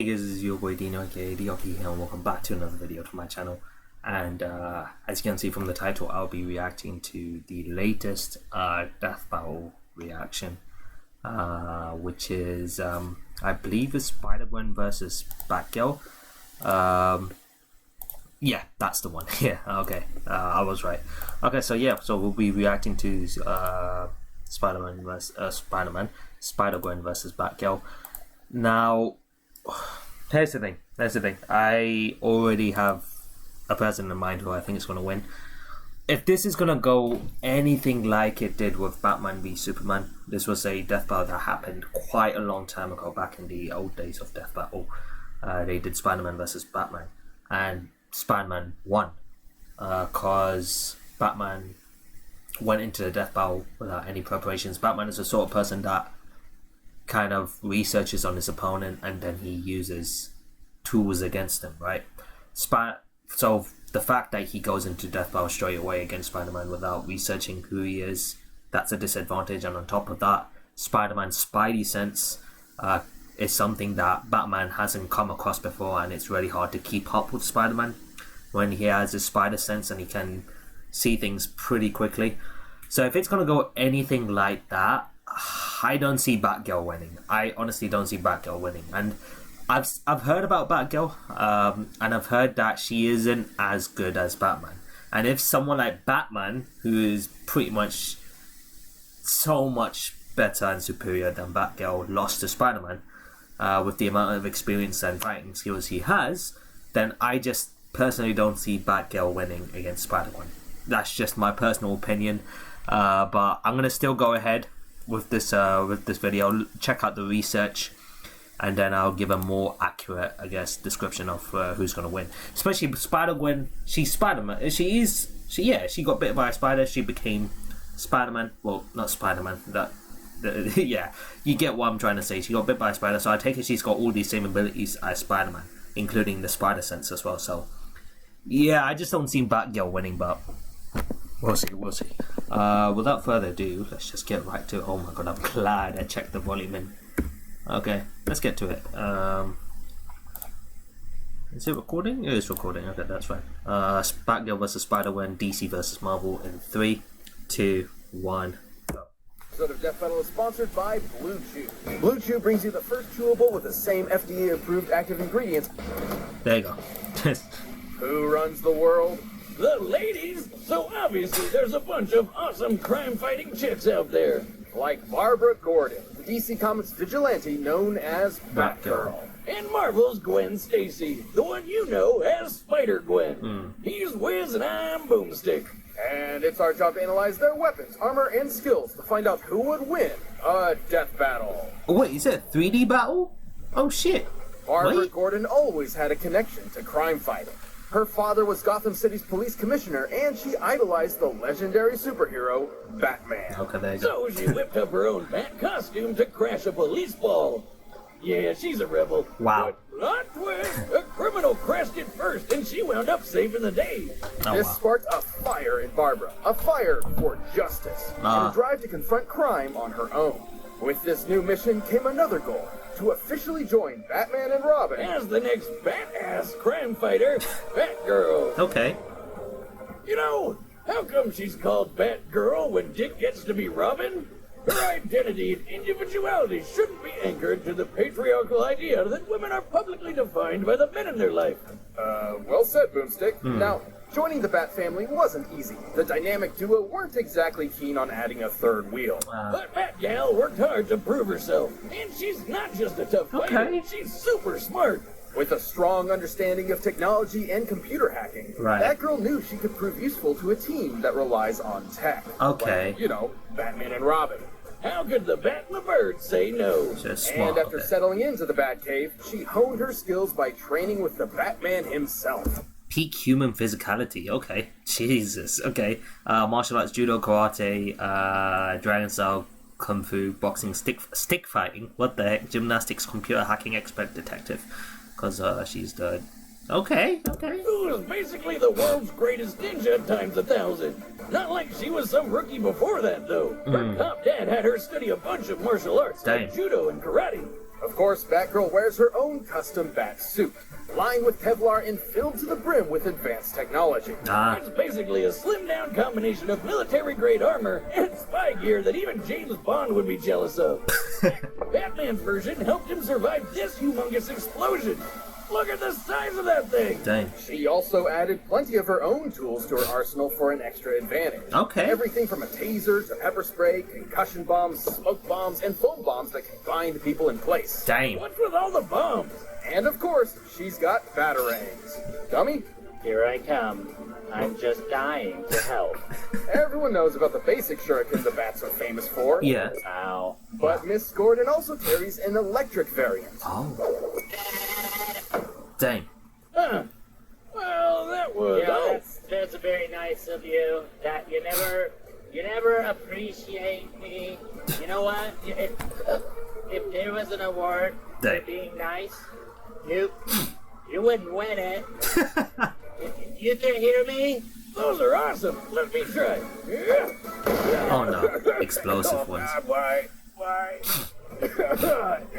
Hey guys, this is your boy Dino aka Dioki here, and welcome back to another video to my channel. And as you can see from the title, I'll be reacting to the latest death battle reaction, which is I believe is Spider-Gwen versus Batgirl. Yeah, that's the one. Yeah, okay, I was right. Okay, so yeah, so we'll be reacting to Spider-Man versus Spider-Gwen versus Batgirl. Now, here's the thing. I already have a person in mind who I think is going to win. If this is going to go anything like it did with Batman v Superman, this was a death battle that happened quite a long time ago, back in the old days of death battle. They did Spider-Man versus Batman, and Spider-Man won because Batman went into the death battle without any preparations. Batman is the sort of person that kind of researches on his opponent and then he uses tools against him, right? So the fact that he goes into death battle straight away against Spider-Man without researching who he is, that's a disadvantage. And on top of that, Spider-Man's spidey sense is something that Batman hasn't come across before, and it's really hard to keep up with Spider-Man when he has his spider sense and he can see things pretty quickly. So if it's gonna go anything like that, I don't see Batgirl winning. I honestly don't see Batgirl winning. And I've heard about Batgirl, and I've heard that she isn't as good as Batman. And if someone like Batman, who is pretty much so much better and superior than Batgirl, lost to Spider-Man, with the amount of experience and fighting skills he has, then I just personally don't see Batgirl winning against Spider-Gwen. That's just my personal opinion. But I'm gonna still go ahead with this video, check out the research, and then I'll give a more accurate, I guess, description of who's gonna win. Especially Spider-Gwen, she's Spider-Man. She got bit by a spider. She became Spider-Man. Well, not Spider-Man. Yeah, you get what I'm trying to say. She got bit by a spider, so I take it she's got all these same abilities as Spider-Man, including the spider sense as well. So yeah, I just don't see Batgirl winning, but we'll see. Without further ado, let's just get right to it. Oh my god, I'm glad I checked the volume in. Okay, let's get to it. Is it recording? It is recording. Okay, that's fine. Batgirl versus Spider-Gwen, DC versus Marvel in 3, 2, 1, go. Episode of Death Battle is sponsored by Blue Chew. Blue Chew brings you the first chewable with the same FDA-approved active ingredients. There you go. Who runs the world? The ladies! So obviously there's a bunch of awesome crime-fighting chicks out there. Like Barbara Gordon, the DC Comics vigilante known as Batgirl. And Marvel's Gwen Stacy, the one you know as Spider-Gwen. He's Wiz and I'm Boomstick. And it's our job to analyze their weapons, armor, and skills to find out who would win a death battle. Oh, wait, is it a 3D battle? Oh shit. Barbara Gordon always had a connection to crime fighting. Her father was Gotham City's police commissioner, and she idolized the legendary superhero, Batman. Okay, there you go. So she whipped up her own bat costume to crash a police ball. Yeah, she's a rebel. Wow. But plot twist, a criminal crashed it first, and she wound up saving the day. This sparked a fire in Barbara, a fire for justice, and a drive to confront crime on her own. With this new mission came another goal: to officially join Batman and Robin As the next badass crime fighter, Batgirl. Okay. You know, how come she's called Batgirl when Dick gets to be Robin? Her identity and individuality shouldn't be anchored to the patriarchal idea that women are publicly defined by the men in their life. Well said, Boomstick. Now, joining the Bat family wasn't easy. The dynamic duo weren't exactly keen on adding a third wheel. But Batgal worked hard to prove herself. And she's not just a tough fighter, she's super smart. With a strong understanding of technology and computer hacking, Batgirl knew she could prove useful to a team that relies on tech. Okay. Like, you know, Batman and Robin. How could the Bat and the Bird say no? And after settling into the Batcave, she honed her skills by training with the Batman himself. Peak human physicality. Okay. Jesus. Okay. Martial arts, judo, karate, dragon style, kung fu, boxing, stick fighting. What the heck? Gymnastics, computer hacking, expert, detective. Because she's the... Okay. Who was basically the world's greatest ninja times 1,000. Not like she was some rookie before that, though. Her top dad had her study a bunch of martial arts, like judo and karate. Of course, Batgirl wears her own custom bat suit, lined with Kevlar and filled to the brim with advanced technology. It's basically a slimmed-down combination of military-grade armor and spy gear that even James Bond would be jealous of. Batman's version helped him survive this humongous explosion. Look at the size of that thing! Dang. She also added plenty of her own tools to her arsenal for an extra advantage. Okay. Everything from a taser to pepper spray, concussion bombs, smoke bombs, and foam bombs that can bind people in place. Dang. What's with all the bombs? And of course, she's got batarangs. Dummy? Here I come. I'm just dying to help. Everyone knows about the basic shuriken the bats are famous for. Yeah. Ow. But Miss Gordon also carries an electric variant. Oh. Dang. Huh. Well, that was... Yeah, that's very nice of you. That you never appreciate me. You know what? If there was an award Dang. for being nice, you wouldn't win it. You can hear me? Those are awesome. Let me try. Yeah. Oh no. Explosive ones. Why?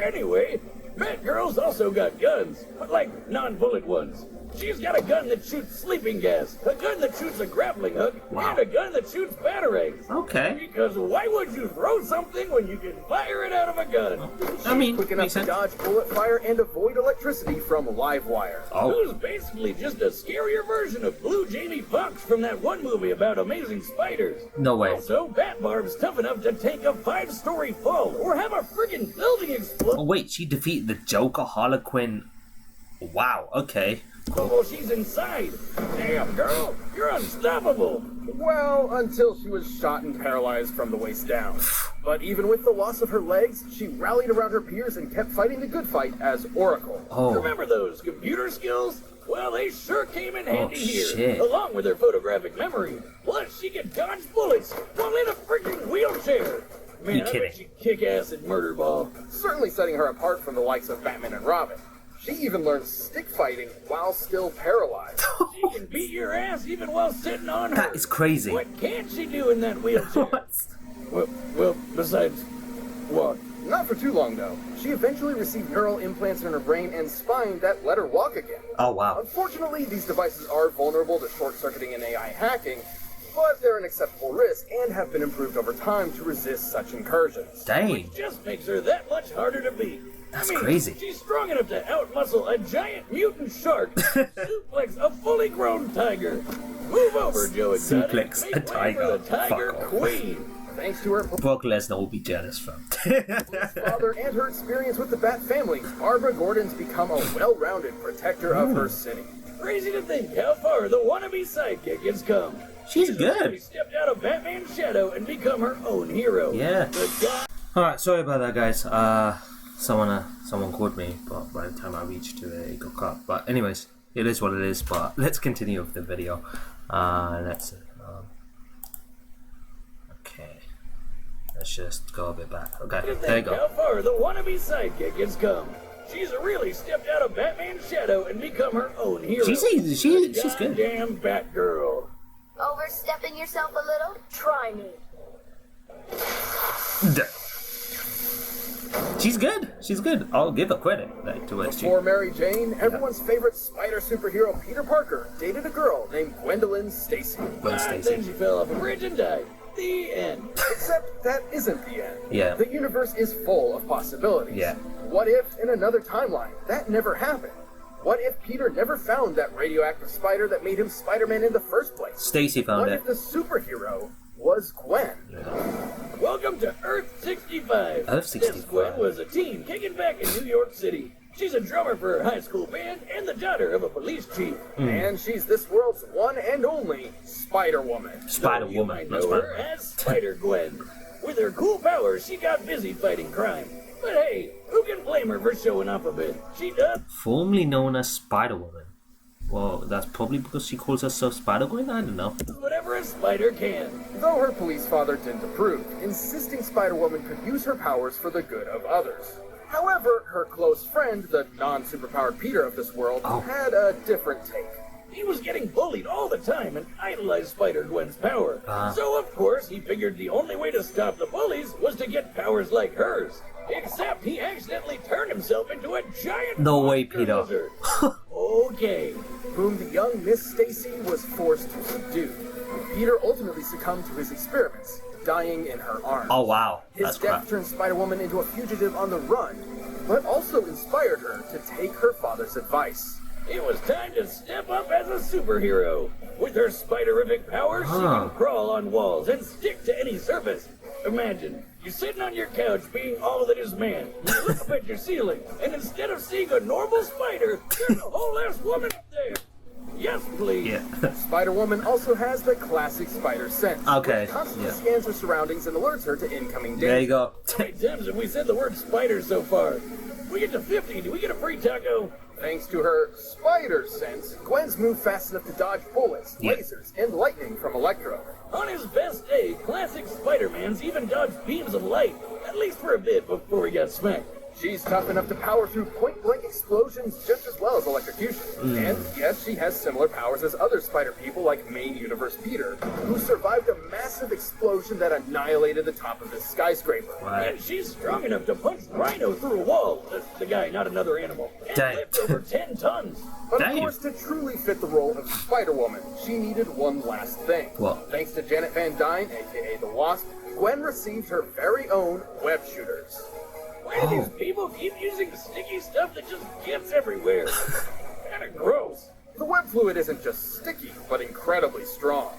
Anyway, Batgirl's also got guns, but like non-bullet ones. She's got a gun that shoots sleeping gas, a gun that shoots a grappling hook, Wow. and a gun that shoots batarangs. Okay. Because why would you throw something when you can fire it out of a gun? I mean, Quick enough makes to sense. dodge bullet fire and avoid electricity from live wire. Oh. Who's basically just a scarier version of Blue Jamie Foxx from that one movie about amazing spiders. No way. Also, Batbarb's tough enough to take a 5-story fall or have a friggin' building explode. Oh wait, she defeated the Joker, Harlequin. Wow. Okay. While she's inside. Damn, girl, you're unstoppable. Well, until she was shot and paralyzed from the waist down. But even with the loss of her legs, she rallied around her peers and kept fighting the good fight as Oracle. Oh. Remember those computer skills? Well, they sure came in handy here, shit. along with her photographic memory. Plus, she could dodge bullets while in a freaking wheelchair. Man, You I kidding. bet she kick ass at Murder Ball. Certainly setting her apart from the likes of Batman and Robin. She even learned stick fighting while still paralyzed. She can beat your ass even while sitting on her. That is crazy. What can't she do in that wheelchair? What? Well, besides walk. Not for too long, though. She eventually received neural implants in her brain and spine that let her walk again. Oh wow. Unfortunately, these devices are vulnerable to short-circuiting and AI hacking, but they're an acceptable risk and have been improved over time to resist such incursions. Dang. Just makes her that much harder to beat. That's crazy. She's strong enough to outmuscle a giant mutant shark, suplex a fully grown tiger. Move over, Joe Exotic. Suplex Make a way tiger. for the tiger Fuck off. queen. Thanks to her Brock Lesnar will be jealous from. father and her experience with the Bat family, Barbara Gordon's become a well-rounded protector of her city. Crazy to think how far the wannabe sidekick has come. She's She good. stepped out of Batman's shadow and become her own hero. Yeah. The guy Alright, sorry about that, guys. Someone called me, but by the time I reached to it, it got cut. But anyways, it is what it is. But let's continue with the video. Let's just go a bit back. Okay, to there you think go. how far the wannabe sidekick has come. She's really stepped out of Batman's shadow and become her own hero. She's good. Goddamn Batgirl. Overstepping yourself a little? Try me. She's good. She's good. I'll give her credit. Like, to what she. Before Mary Jane, everyone's favorite spider superhero Peter Parker dated a girl named Gwendolyn Stacy. Gwen But Stacy. then she fell off a bridge and died. The end. Except that isn't the end. Yeah. The universe is full of possibilities. Yeah. What if, in another timeline, that never happened? What if Peter never found that radioactive spider that made him Spider-Man in the first place? Stacy found What it. if the superhero was Gwen? Welcome to Earth 65. Earth This 65. Gwen was a teen kicking back in New York City. She's a drummer for her high school band and the daughter of a police chief. And she's this world's one and only Spider-Woman. Spider-Woman. You might Not know her Spider-Man. as Spider-Gwen. With her cool powers, she got busy fighting crime. But hey, who can blame her for showing off a bit? She does. Formerly known as Spider-Woman. Well, that's probably because she calls herself Spider-Gwen? I don't know. Whatever a spider can. Though her police father didn't approve, insisting Spider-Woman could use her powers for the good of others. However, her close friend, the non-superpowered Peter of this world, Oh. had a different take. He was getting bullied all the time and idolized Spider-Gwen's power. So, of course, he figured the only way to stop the bullies was to get powers like hers. Except he accidentally turned himself into a giant No way, monster Peter. lizard. Okay. whom the young Miss Stacy was forced to subdue. Peter ultimately succumbed to his experiments, dying in her arms. Oh wow, His that's death crap. turned Spider-Woman into a fugitive on the run, but also inspired her to take her father's advice. It was time to step up as a superhero. With her spiderific powers, she can crawl on walls and stick to any surface. Imagine, you're sitting on your couch being all that is man. You look up at your ceiling, and instead of seeing a normal spider, there's a whole ass woman up there. Yes, please. Yeah. Spider-Woman also has the classic spider sense, Okay, which constantly yeah. scans her surroundings and alerts her to incoming danger. There you go. How many times have we said the word spider so far? We get to 50, do we get a free taco? Thanks to her spider sense, Gwen's moved fast enough to dodge bullets, Yeah. lasers, and lightning from Electro. On his best day, classic Spider-Man's even dodged beams of light, at least for a bit before he got smacked. She's tough enough to power through point-blank explosions just as well as electrocution. And yes, she has similar powers as other spider people like main universe Peter, who survived a massive explosion that annihilated the top of this skyscraper. Right. And she's strong enough to punch Rhino through a wall. That's the guy, not another animal. And Dang. lift over 10 tons. But Damn. of course, to truly fit the role of Spider-Woman, she needed one last thing. What? Thanks to Janet Van Dyne, aka the Wasp, Gwen received her very own web shooters. Why do these people keep using sticky stuff that just gets everywhere? Kinda gross. The web fluid isn't just sticky, but incredibly strong.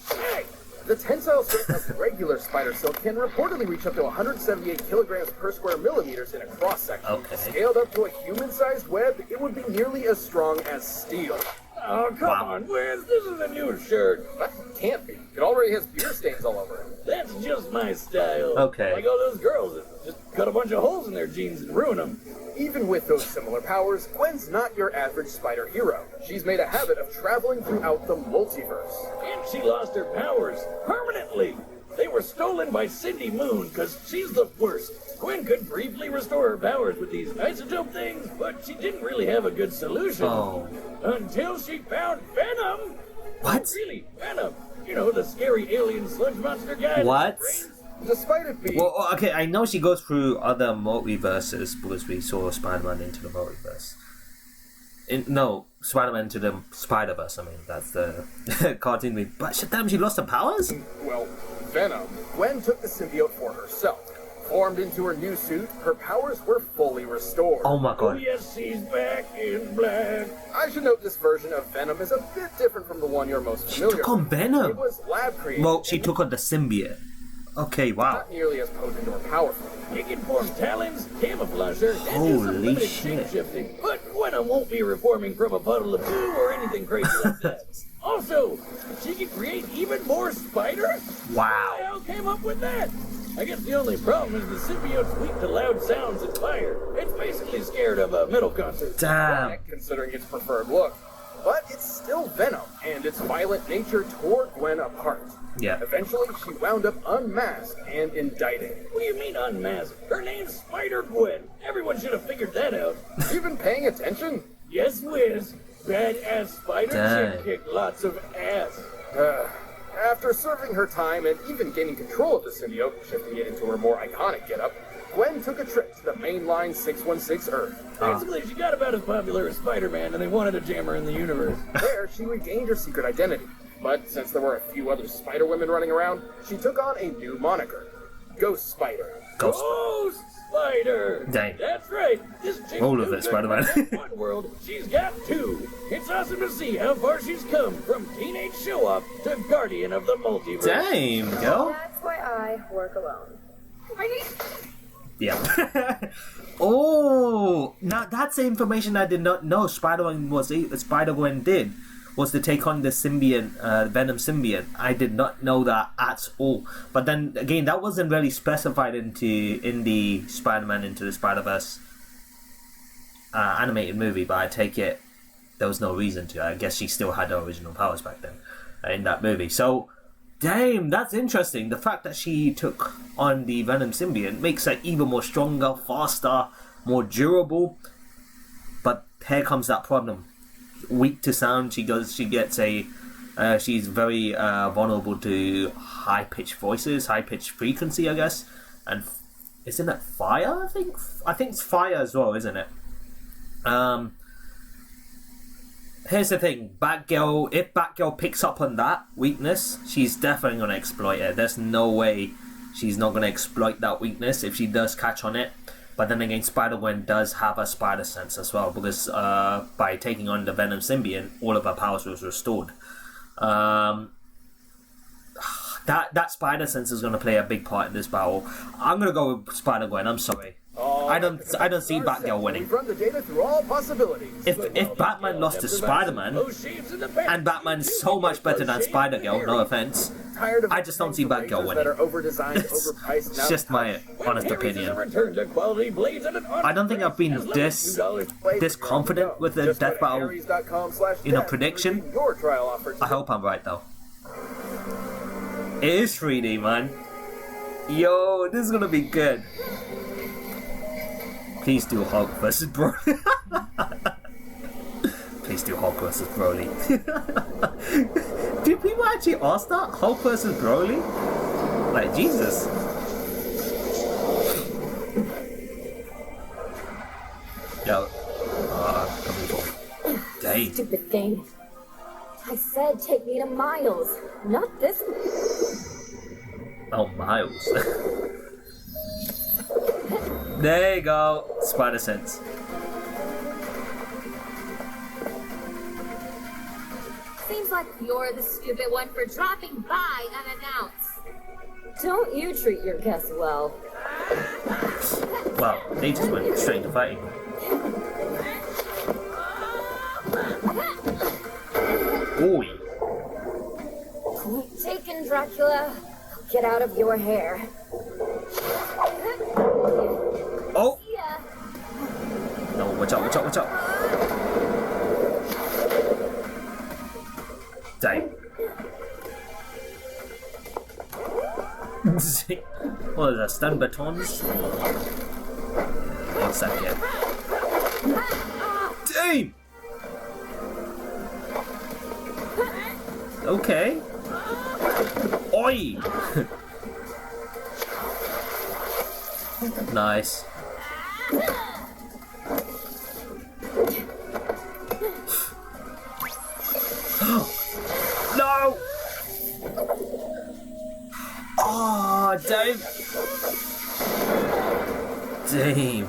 Hey, The tensile strength of regular spider silk can reportedly reach up to 178 kilograms per square millimeters in a cross section. Okay. Scaled up to a human-sized web, it would be nearly as strong as steel. oh, come Wow. on, Wiz, this is a new shirt. That can't be. It already has beer stains all over it. That's just my style. Okay. Like all those girls that just cut a bunch of holes in their jeans and ruin them. Even with those similar powers, Gwen's not your average spider hero. She's made a habit of traveling throughout the multiverse. And she lost her powers permanently. They were stolen by Cindy Moon because she's the worst. Gwen could briefly restore her powers with these isotope things, but she didn't really have a good solution. Oh. Until she found Venom. What? Really, Venom. You know, the scary alien sludge monster guy. with What? brains. Despite it being Well, okay, I know she goes through other multiverses because we saw Spider-Man into the multiverse. Spider-Man into the Spider-Verse, I mean, that's the cartoon movie. But damn, she lost her powers? well, Venom, Gwen took the symbiote for herself. Formed into her new suit, her powers were fully restored. Oh my Oh, god. yes, she's back in black. I should note this version of Venom is a bit different from the one you're most She familiar took on with. Venom? It was lab created. Well, she took on the symbiote. Okay, wow. Not nearly as potent or powerful. It can form talons, camouflage her, and do Holy some limited shit. shape-shifting. But Gwen won't be reforming from a puddle of poo or anything crazy like that. Also, she can create even more spiders? Wow. Who the hell came up with that? I guess the only problem is the symbiote's weak to loud sounds and fire. It's basically scared of a metal concert. Damn. Considering its preferred look. But it's still Venom, and its violent nature tore Gwen apart. Yeah. Eventually, she wound up unmasked and indicted. What do you mean unmasked? Her name's Spider-Gwen. Everyone should have figured that out. You been paying attention? Yes, Wiz. Badass spider Dang. chick kicked lots of ass. After serving her time and even gaining control of the symbiote, shifting it into her more iconic getup, Gwen took a trip to the mainline 616 Earth. Basically, she got about as popular as Spider-Man, and they wanted to jam her in the universe. There, she regained her secret identity. But since there were a few other Spider-Women running around, she took on a new moniker. Ghost Spider. Ghost. Ghost Spider! Dang. That's right. This chick's All of no it, good Spider-Man. for that one world. She's got two. It's awesome to see how far she's come from teenage show-off to guardian of the multiverse. Damn, girl. That's why I work alone. Yeah. Oh, now that's the information I did not know. Spider-Gwen did was to take on the symbiote, Venom symbiote. I did not know that at all. But then again, that wasn't really specified in the Spider-Man Into the Spider-Verse animated movie. But I take it there was no reason to. I guess she still had her original powers back then in that movie. So. Damn, that's interesting. The fact that she took on the Venom symbiote makes her even more stronger, faster, more durable. But here comes that problem. Weak to sound, she's very vulnerable to high-pitched voices, high-pitched frequency, I guess. And isn't it fire? I think it's fire as well, isn't it? Here's the thing, Batgirl, if Batgirl picks up on that weakness, she's definitely going to exploit it. There's no way she's not going to exploit that weakness if she does catch on it. But then again, Spider-Gwen does have a spider sense as well, because by taking on the Venom symbiote, all of her powers was restored. That spider sense is going to play a big part in this battle. I'm going to go with Spider-Gwen, I'm sorry. I don't see Batgirl winning. We've run the data through all possibilities. If Batman lost to Spider-Man, and Batman is so much better than Spider-Girl, no offense, I just don't see Batgirl winning. It's just my honest opinion. I don't think I've been this confident with the Death Battle, prediction. I hope I'm right though. It is 3D, man. Yo, this is gonna be good. Please do Hulk versus Broly. Please do Hulk versus Broly. Do people actually ask that? Hulk versus Broly? Like, Jesus. Yo. Coming for. Dang. Stupid thing. I said take me to Miles, not this. Oh, Miles. There you go. Spider sense. Seems like you're the stupid one for dropping by unannounced. Don't you treat your guests well. Wow, they just went straight to fighting. Oi. Point taken, Dracula. Get out of your hair. Oh! Yeah. No, watch out, watch out, watch out. Dang. What is that, stun batons? What's that get? Damn! Okay. Oi! Nice. No! Oh, damn! Damn.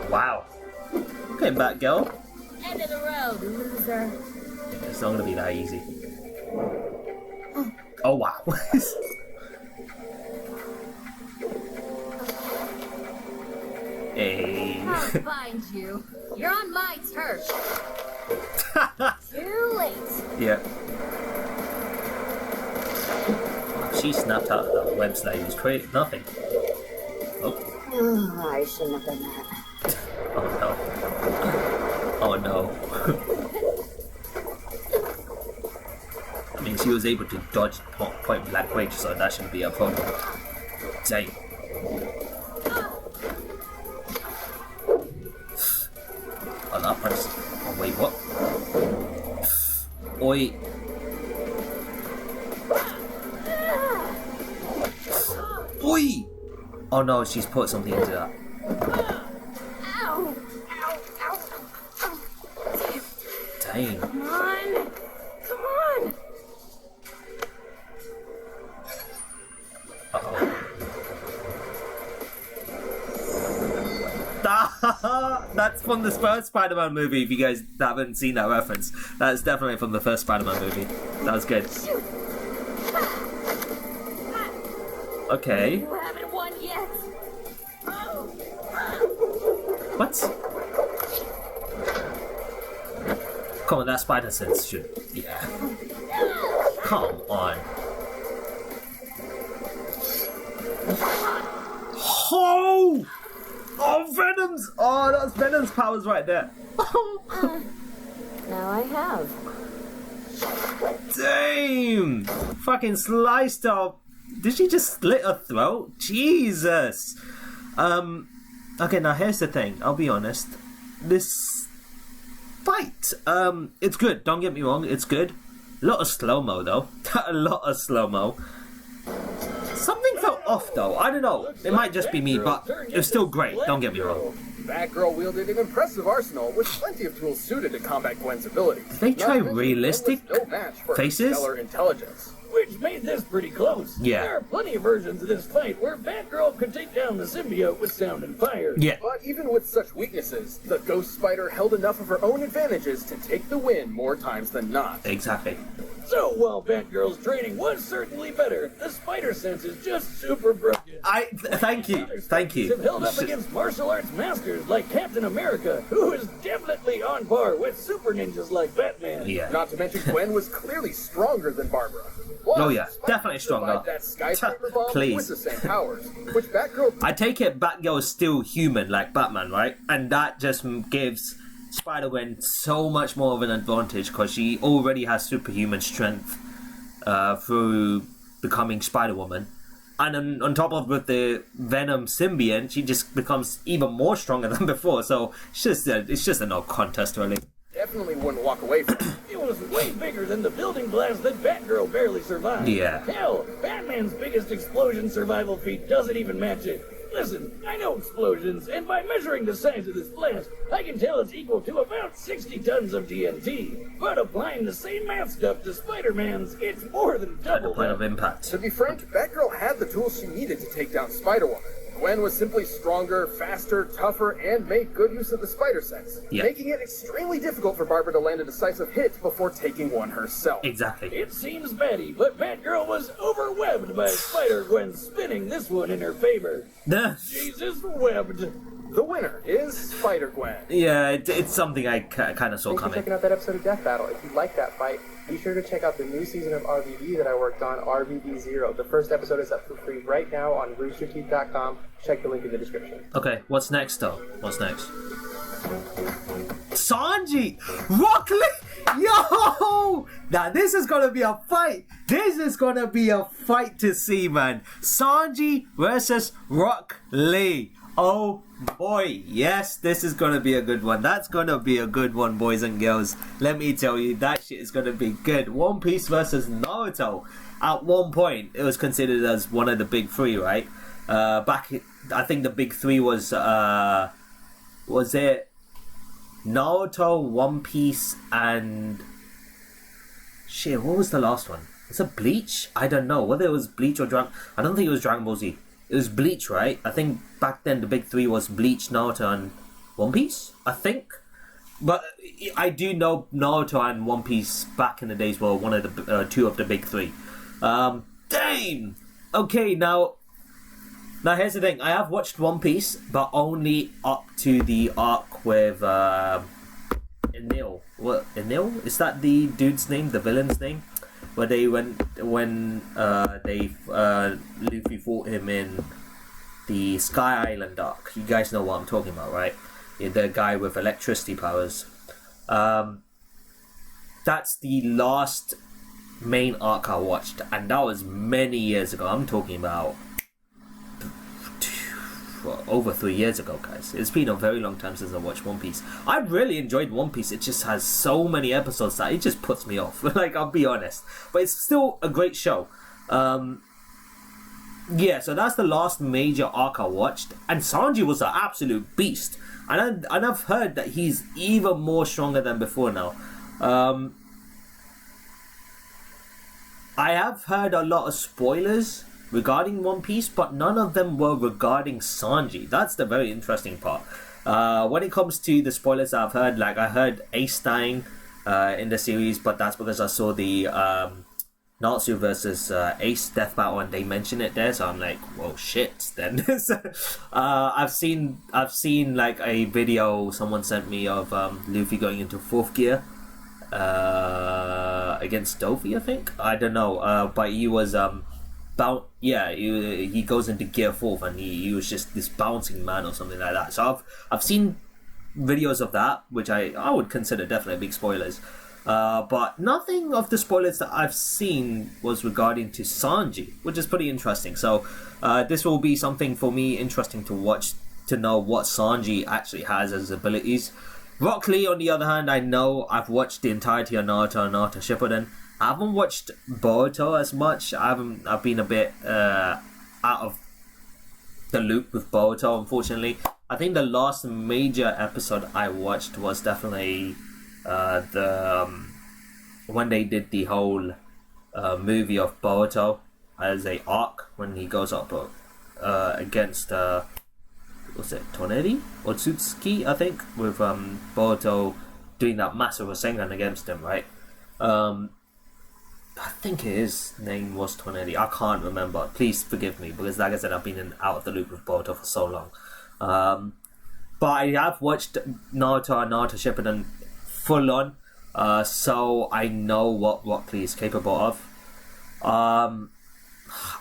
Wow. Okay, Batgirl. End of the road, loser. It's not gonna be that easy. Oh wow. Hey. I'll find you. You're on my turf. Too late. Yeah. She snapped out of the web slide. It was creating nothing. Oh. Oh, I shouldn't have done that. Oh no. Oh no. I mean, she was able to dodge point blank range, so that shouldn't be a problem. Dang. Oh, that punch. Oh, wait, what? Oi. Oi! Oh no, she's put something into that. Ow! Ow! Ow! Ow! Dang. Come on! Come on! That's from the first Spider-Man movie, if you guys haven't seen that reference. That's definitely from the first Spider-Man movie. That was good. Okay. You haven't won yet. What? Come on, that spider sense should... Yeah. Come on. Oh! Oh, Venom's! Oh, that's Venom's powers right there. Now I have. Damn! Fucking sliced up. Did she just slit her throat? Jesus! Okay, now here's the thing. I'll be honest. This fight, it's good. Don't get me wrong, it's good. A lot of slow-mo, though. A lot of slow-mo. Something felt off though. I don't know. It might just be me, but it was still great. Don't get me wrong. Batgirl wielded an impressive arsenal with plenty of tools suited to combat Gwen's abilities. Did they try Not to mention, realistic Gwen was no match for her faces? stellar intelligence. Which made this pretty close. Yeah. There are plenty of versions of this fight where Batgirl could take down the symbiote with sound and fire. Yeah. But even with such weaknesses, the Ghost Spider held enough of her own advantages to take the win more times than not. Exactly. So while Batgirl's training was certainly better, the spider sense is just super broken. Thank you. Have held up against martial arts masters like Captain America, who is definitely on par with super ninjas like Batman. Yeah. Not to mention Gwen was clearly stronger than Barbara. Plus, Oh, yeah. Spider Definitely stronger. survived that skyscraper bomb Please. with the same powers, which Batgirl I take it Batgirl is still human like Batman, right? And that just gives Spider-Gwen so much more of an advantage because she already has superhuman strength through becoming Spider-Woman. And then on top of with the Venom symbiont, she just becomes even more stronger than before. So it's just a no contest, really. definitely wouldn't walk away from it. It was way bigger than the building blast that Batgirl barely survived. Yeah. Hell, Batman's biggest explosion survival feat doesn't even match it. Listen, I know explosions, and by measuring the size of this blast, I can tell it's equal to about 60 tons of TNT. But applying the same math stuff to Spider-Man's, it's more than At the double point that. of impact. To be frank, Batgirl had the tools she needed to take down Spider-Woman. Gwen was simply stronger, faster, tougher, and made good use of the spider sense, Yeah. making it extremely difficult for Barbara to land a decisive hit before taking one herself. Exactly. It seems batty, but Batgirl was overwhelmed by Spider-Gwen spinning this one in her favor. Jesus webbed. The winner is Spider-Gwen. Yeah, it's something I kind of saw Thanks for coming. checking out that episode of Death Battle. If you like that fight, be sure to check out the new season of RVV that I worked on, RVV 0. The first episode is up for free right now on roosterteeth.com. Check the link in the description. Okay, what's next though? What's next? Sanji! Rock Lee! Yo! Now this is gonna be a fight! This is gonna be a fight to see, man. Sanji versus Rock Lee. Oh boy, yes, this is gonna be a good one. That's gonna be a good one, boys and girls. Let me tell you, that shit is gonna be good. One Piece versus Naruto. At one point, it was considered as one of the big three, right? I think the big three was it Naruto, One Piece, and shit, what was the last one? Was it Bleach? I don't know whether it was Bleach or Dragon. I don't think it was Dragon Ball Z. It was Bleach, right? I think back then the big three was Bleach, Naruto, and One Piece, I think. But I do know Naruto and One Piece back in the days were one of the two of the big three. Damn! Okay, now here's the thing. I have watched One Piece, but only up to the arc with Enel. What, Enel? Is that the dude's name? The villain's name? Where they when Luffy fought him in the Sky Island arc. You guys know what I'm talking about, right? The guy with electricity powers. That's the last main arc I watched, and that was many years ago. I'm talking about over 3 years ago, guys. It's been a very long time since I watched One Piece. I really enjoyed One Piece. It just has so many episodes that it just puts me off. Like, I'll be honest, but it's still a great show. Yeah, so that's the last major arc I watched, and Sanji was an absolute beast. And I've heard that he's even more stronger than before now. I have heard a lot of spoilers regarding One Piece, but none of them were regarding Sanji. That's the very interesting part. When it comes to the spoilers I've heard, like I heard Ace dying in the series, but that's because I saw the Natsu versus Ace death battle and they mention it there, so I'm like, whoa, shit. Then I've seen like a video someone sent me of Luffy going into fourth gear against Dofi, I think. I don't know, but he was he goes into gear 4 and he was just this bouncing man or something like that. So I've seen videos of that, which I would consider definitely big spoilers. But nothing of the spoilers that I've seen was regarding to Sanji, which is pretty interesting. So this will be something for me interesting to watch, to know what Sanji actually has as abilities. Rock Lee, on the other hand, I know I've watched the entirety of Naruto and Naruto Shippuden. I haven't watched Boruto as much. I've been a bit out of the loop with Boruto, unfortunately. I think the last major episode I watched was definitely when they did the whole movie of Boruto as a arc, when he goes up against was it Toneri or Tsutsuki, I think, with Boruto doing that massive Rasengan against him, right? I think his name was Toneri. I can't remember. Please forgive me, because like I said, I've been out of the loop with Boruto for so long. But I have watched Naruto and Naruto Shippuden full on, so I know what Rock Lee is capable of.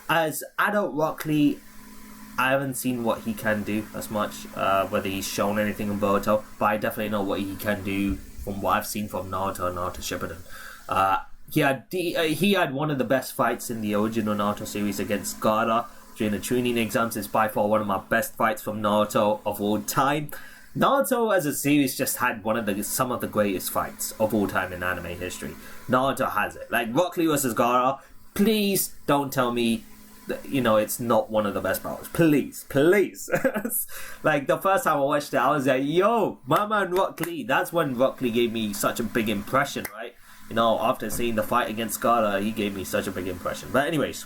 As adult Rock Lee, I haven't seen what he can do as much, whether he's shown anything in Boruto, but I definitely know what he can do from what I've seen from Naruto and Naruto Shippuden. He had one of the best fights in the original Naruto series against Gaara during the Chunin exams. It's by far one of my best fights from Naruto of all time. Naruto as a series just had some of the greatest fights of all time in anime history. Naruto has it. Like Rock Lee vs Gaara, please don't tell me that, it's not one of the best battles. Please. Like the first time I watched it, I was like, yo, my man Rock Lee. That's when Rock Lee gave me such a big impression, right? After seeing the fight against Gaara, he gave me such a big impression. But anyways,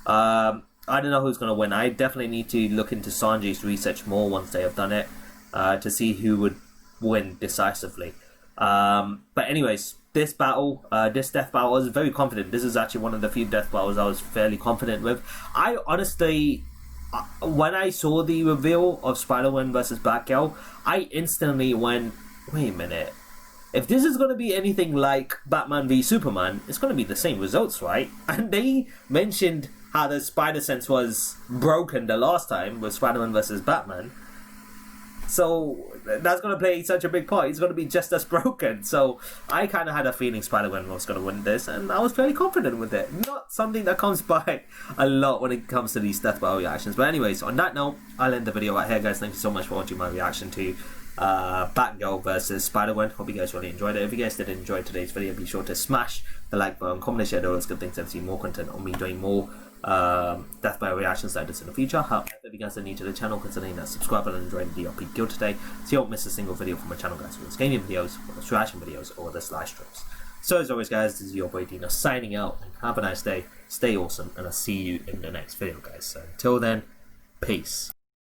I don't know who's going to win. I definitely need to look into Sanji's research more once they have done it, to see who would win decisively. But anyways, this death battle, I was very confident. This is actually one of the few death battles I was fairly confident with. I honestly, when I saw the reveal of Spider-Gwen versus Batgirl, I instantly went, wait a minute. If this is going to be anything like Batman v Superman, it's going to be the same results, right? And they mentioned how the spider sense was broken the last time with Spider-Man versus Batman. So that's going to play such a big part. It's going to be just as broken. So I kind of had a feeling Spider-Man was going to win this, and I was fairly confident with it. Not something that comes by a lot when it comes to these death battle reactions. But anyways, on that note, I'll end the video right here, guys. Thank you so much for watching my reaction to Batgirl versus Spider-Gwen. Hope you guys really enjoyed it. If you guys did enjoy today's video, be sure to smash the like button, comment and share those good things, and see more content on me doing more death battle reactions like this in the future. However, if you guys are new to the channel, considering that subscribe and enjoy the DRP guild today, so you don't miss a single video from my channel, guys, whether it's gaming videos, whether it's reaction videos, or this live streams. So as always, guys, this is your boy Dino signing out, and have a nice day, stay awesome, and I'll see you in the next video, guys. So until then, peace.